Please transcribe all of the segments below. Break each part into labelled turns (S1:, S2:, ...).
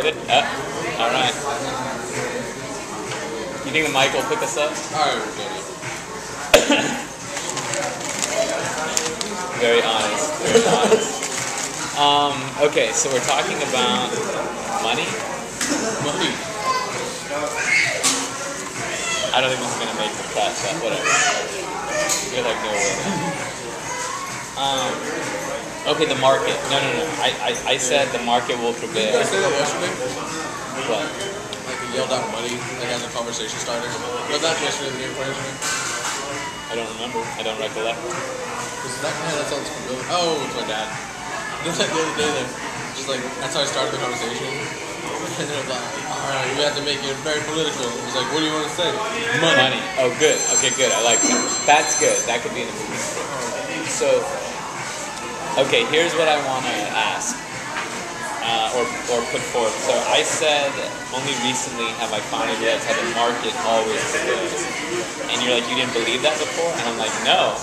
S1: Good? Alright. You think the mic will pick us up?
S2: Alright,
S1: Very honest. Very honest. Okay, so we're talking about money?
S2: Money.
S1: I don't think this is going to make the cut, but whatever. You're like, no way. Okay, the market. No. I said the market will prevail.
S2: Did I say that yesterday?
S1: What?
S2: Like, I yelled out money, like as a conversation starter. Was that yesterday, the day before yesterday?
S1: I don't remember. I don't recollect.
S2: Because that sounds familiar. Oh, it's my dad. Just like the other day, just like, that's how I started the conversation. And then I was like, alright, we have to make it very political. I was like, what do you want to say?
S1: Money. Oh, good. Okay, good. I like that. That's good. That could be in a movie script. So, okay, here's what I want to ask. Or put forth. So I said, only recently have I finally realized how the market always prevails. And you're like, you didn't believe that before? And I'm like, no.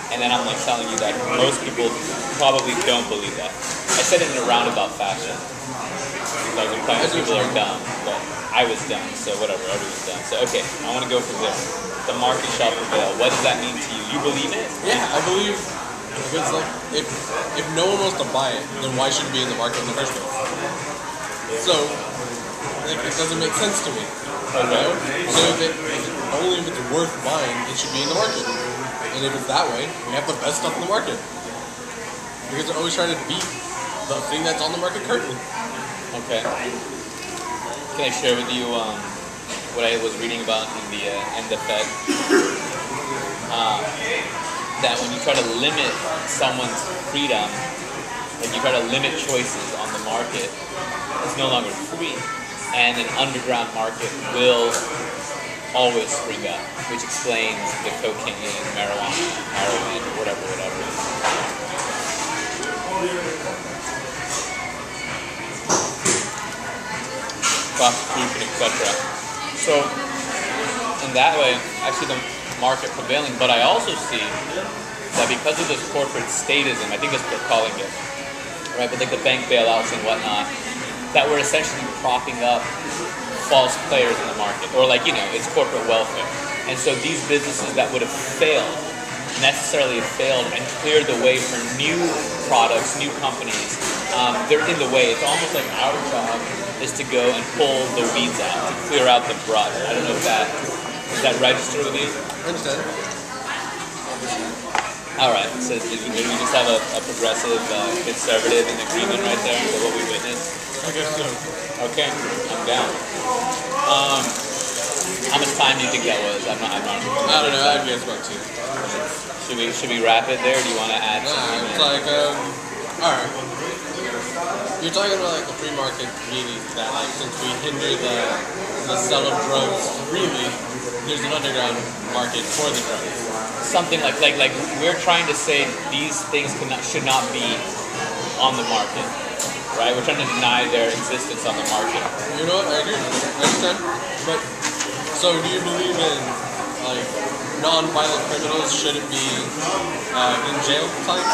S1: And then I'm like telling you that most people probably don't believe that. I said it in a roundabout fashion. Like, sometimes people are dumb, but I was dumb, so whatever, everyone's dumb. So, okay, I want to go from there. The market shall prevail. What does that mean to you? You believe it?
S2: Yeah, I believe, because like, if no one wants to buy it, then why should it be in the market in the first place? So, like, it doesn't make sense to me. Okay? So only if it's worth buying, it should be in the market. And if it's that way, we have the best stuff in the market. Because they're always trying to beat the thing that's on the market currently.
S1: Okay. Can I share with you what I was reading about in the Fed? That when you try to limit someone's freedom, like you try to limit choices on the market, it's no longer free, and an underground market will always spring up, which explains the cocaine, marijuana, heroin, whatever. Prostitution, etc. So, in that way, I see the market prevailing, but I also see that because of this corporate statism, I think that's what they're calling it, right? But like the bank bailouts and whatnot, that we're essentially propping up false players in the market, or like, it's corporate welfare. And so these businesses that would have failed, necessarily have failed and cleared the way for new products, new companies, they're in the way. It's almost like our job is to go and pull the weeds out, to clear out the brush. I don't know if does that register with you?
S2: I understand.
S1: Alright, so we just have a progressive, conservative in agreement right there with what we witnessed?
S2: I guess so.
S1: Okay, I'm down. How much time do you think that was? I'm not.
S2: I don't know, I'd guess about 2.
S1: Should we wrap it there, or do you want to add something?
S2: It's like, alright. You're talking about like the free market, meaning that like since we hinder the sale of drugs freely, there's an underground market for the drugs.
S1: Something like we're trying to say these things should not be on the market, right? We're trying to deny their existence on the market.
S2: You know what? I agree. I understand. But so do you believe in like non-violent criminals shouldn't be in jail time,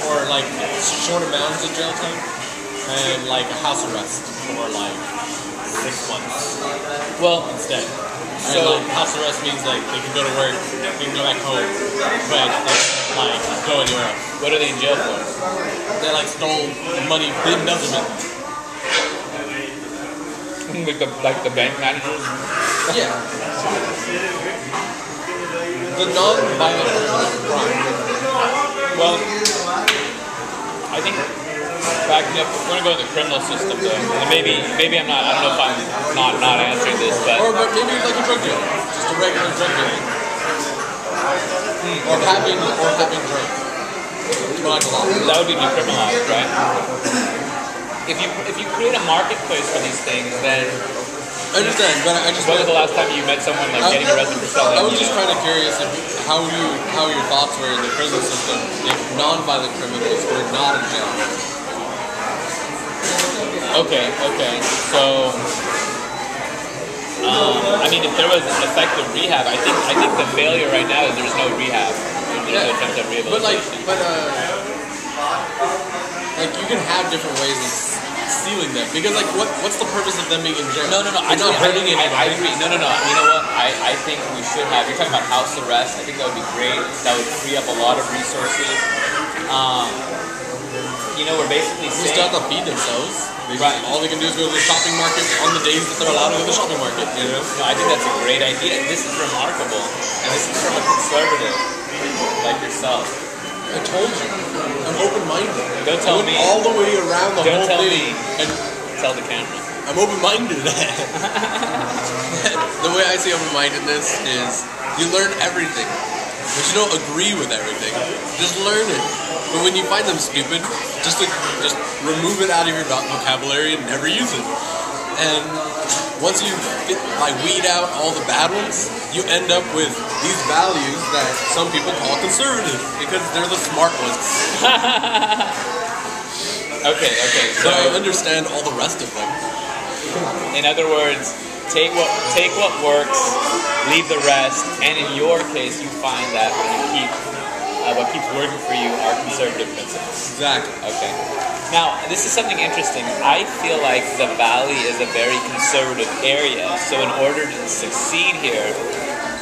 S2: or like short amounts of jail time? And like a house arrest for like 6 months.
S1: Well,
S2: instead. So like, house arrest means like they can go to work, they can go back home, but they like go anywhere else.
S1: What are they in jail for?
S2: They like stole money, big government.
S1: like the bank managers?
S2: Yeah. The non-violent crime.
S1: Well, I think backing up, we're gonna go to the criminal system though. And maybe I'm not. I don't know if I'm not answering this, but
S2: maybe like a drug dealer, just a regular drug dealer, or having drugs.
S1: That would be decriminalized, right? If you create a marketplace for these things, then
S2: I understand. But I just.
S1: When was the last time you met someone like getting arrested for selling?
S2: I was just kind of curious how your thoughts were in the prison system if non-violent criminals were not in jail.
S1: Okay. So, I mean, if there was effective rehab, I think the failure right now is there's no rehab. There's no attempt at rehabilitation.
S2: But like you can have different ways of stealing them because like what's the purpose of them being in jail?
S1: No.
S2: They're not hurting anybody.
S1: I agree. No. You know what? I think we should have. You're talking about house arrest. I think that would be great. That would free up a lot of resources. You know, we're basically saying.
S2: They still have to feed themselves.
S1: Right.
S2: All they can do is go to the shopping market on the days that they're allowed to go to the shopping market. You know.
S1: No, I think that's a great idea. This is remarkable, and this is from a conservative like yourself.
S2: I told you, I'm open-minded.
S1: Don't tell me.
S2: All the way around the whole thing.
S1: And tell the camera.
S2: I'm open-minded. The way I see open-mindedness is you learn everything, but you don't agree with everything. Just learn it. But when you find them stupid, just remove it out of your vocabulary and never use it. And once you weed out all the bad ones, you end up with these values that some people call conservative because they're the smart ones.
S1: Okay.
S2: So I understand all the rest of them.
S1: In other words, take what works, leave the rest, and in your case, you find that what keeps working for you are conservative principles.
S2: Exactly.
S1: Okay. Now, this is something interesting. I feel like the Valley is a very conservative area, so in order to succeed here,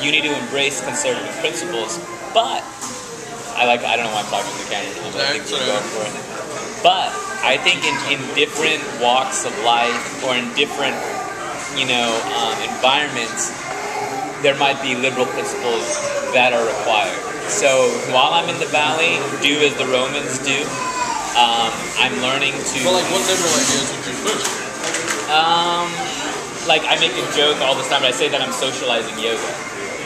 S1: you need to embrace conservative principles. But I don't know why I'm talking to the camera. But I think we're going for it. But I think in different walks of life or in different, environments, there might be liberal principles that are required. So while I'm in the Valley, do as the Romans do. I'm learning to.
S2: Well, like what liberal ideas would you push?
S1: Like I make a joke all this time, but I say that I'm socializing yoga,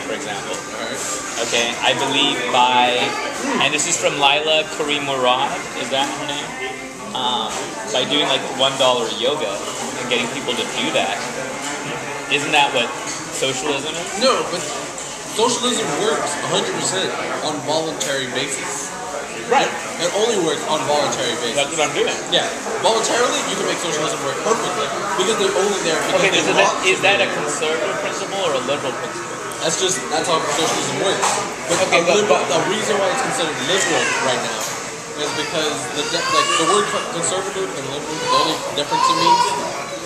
S1: for example.
S2: Alright.
S1: Okay, I believe and this is from Laila Karim Murad, is that her name? By doing like $1 yoga and getting people to do that. Isn't that what socialism is?
S2: No, but socialism works 100% on voluntary basis.
S1: Right.
S2: It only works on voluntary basis.
S1: That's what I'm doing.
S2: Yeah. Voluntarily, you can make socialism work perfectly because they're only there because
S1: okay,
S2: they want
S1: is that a conservative principle or a liberal principle?
S2: That's how socialism works. But the reason why it's considered liberal right now is because the word conservative and liberal, the only difference it means,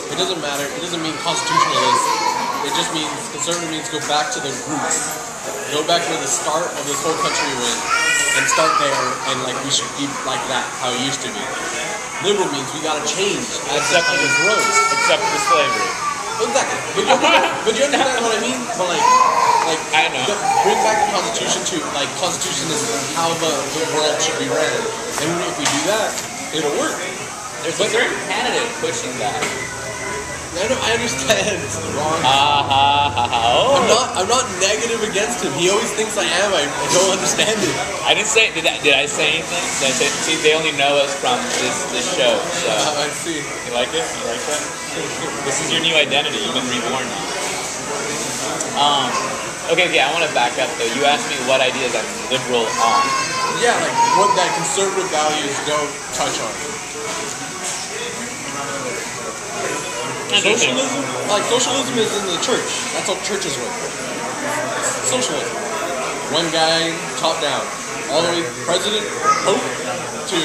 S2: it doesn't matter. It doesn't mean constitutionalist. It just means conservative means go back to the roots, go back where the start of this whole country went, and start there, and we should be like that, how it used to be. Liberal means we gotta change as the country grows.
S1: Except for slavery.
S2: Exactly. But you understand what I mean? But
S1: I know.
S2: Bring back the Constitution to Constitution is how the world should be ran. And if we do that, it'll work.
S1: There's a certain candidate pushing that.
S2: I understand it's wrong.
S1: Oh.
S2: I'm not negative against him. He always thinks I am. I don't understand it.
S1: I didn't say. Did I say anything? See, they only know us from this show. So.
S2: I see.
S1: You like it? You like that? This is your new identity. You've been reborn now. Okay. I want to back up though. You asked me what ideas I'm liberal on.
S2: Yeah, what that conservative values don't touch on. Socialism is in the church. That's how churches work. Socialism. One guy, top down. All the way president, pope, to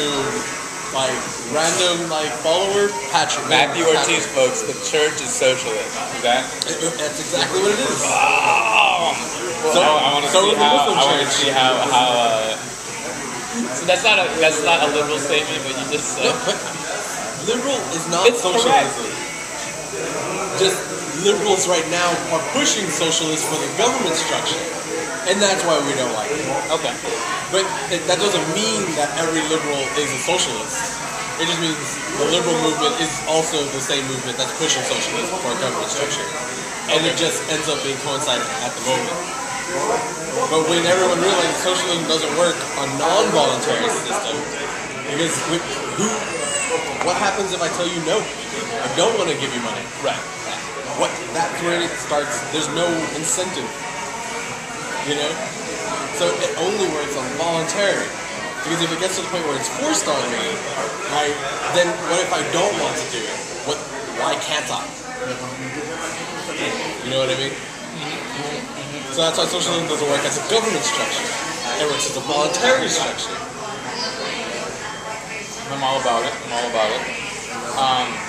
S2: random follower, Patrick.
S1: Matthew Ortiz, folks, the church is socialist. Is that?
S2: That's exactly what it is.
S1: Oh! I want to see how so that's not a liberal statement, but you just said.
S2: No, but liberal is not socialism.
S1: Correct.
S2: Just liberals right now are pushing socialists for the government structure, and that's why we don't like it.
S1: Okay.
S2: But that doesn't mean that every liberal is a socialist. It just means the liberal movement is also the same movement that's pushing socialism for a government structure, and it just ends up being coincided at the moment. But when everyone realizes socialism doesn't work on non-voluntary system, because what happens if I tell you no? I don't want to give you money.
S1: Right.
S2: That's where it starts. There's no incentive. So it only works on voluntary. Because if it gets to the point where it's forced on me, then what if I don't want to do it? Why can't I? You know what I mean? Mm-hmm. So that's why socialism doesn't work as a government structure. It works as a voluntary structure.
S1: I'm all about it. Um,